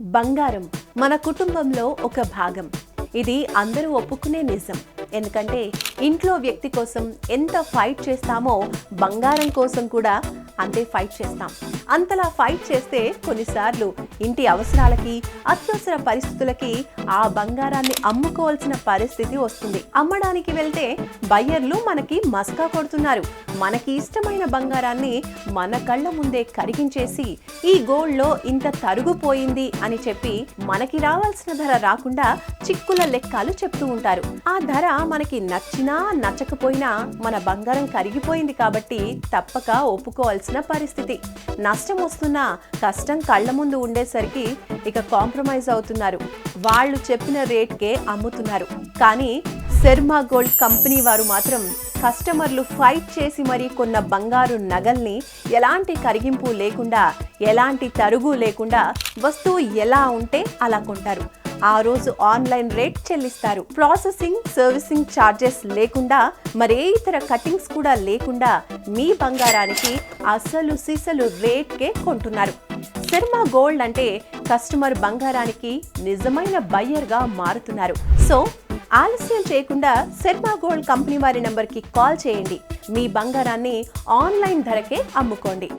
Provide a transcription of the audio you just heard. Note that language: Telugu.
బంగారం మన కుటుంబంలో ఒక భాగం. ఇది అందరూ ఒప్పుకునే నిజం. ఎందుకంటే ఇంట్లో వ్యక్తి కోసం ఎంత ఫైట్ చేస్తామో బంగారం కోసం కూడా అంతే ఫైట్ చేస్తాం. అంతలా ఫైట్ చేస్తే కొన్నిసార్లు ఇంటి అవసరాలకి, అత్యవసర పరిస్థితులకి ఆ బంగారాన్ని అమ్ముకోవాల్సిన పరిస్థితి వస్తుంది. అమ్మడానికి వెళ్తే బయ్యర్లు మనకి మస్కా కొడుతున్నారు. మనకి ఇష్టమైన బంగారాన్ని మన కళ్ళ ముందే కరిగించేసి ఈ గోల్డ్లో ఇంత తరుగుపోయింది అని చెప్పి మనకి రావాల్సిన ధర రాకుండా చిక్కుల లెక్కలు చెప్తూ ఉంటారు. ఆ ధర మనకి నచ్చినా నచ్చకపోయినా మన బంగారం కరిగిపోయింది కాబట్టి తప్పక ఒప్పుకోవాల్సిన పరిస్థితి. నష్టం వస్తున్నా కష్టం కళ్ళ ముందు ఉండేసరికి ఇక కాంప్రమైజ్ అవుతున్నారు. వాళ్ళు చెప్పిన రేట్కే అమ్ముతున్నారు. కానీ శర్మ గోల్డ్ కంపెనీ వారు మాత్రం కస్టమర్లు ఫైట్ చేసి మరీ కొన్న బంగారు నగల్ని ఎలాంటి కరిగింపు లేకుండా, ఎలాంటి తరుగు లేకుండా వస్తువు ఎలా ఉంటే అలా కొంటారు. ఆ రోజు ఆన్లైన్ రేట్ చెల్లిస్తారు. ప్రాసెసింగ్, సర్వీసింగ్ ఛార్జెస్ లేకుండా, మరే ఇతర కటింగ్స్ కూడా లేకుండా మీ బంగారానికి అసలు సిసలు రేట్కే కొంటున్నారు. శర్మ గోల్డ్ అంటే కస్టమర్ బంగారానికి నిజమైన బయ్యర్గా మారుతున్నారు. సో ఆలస్యం చేయకుండా శర్మ గోల్డ్ కంపెనీ వారి నంబర్కి కాల్ చేయండి. మీ బంగారాన్ని ఆన్లైన్ ధరకే అమ్ముకోండి.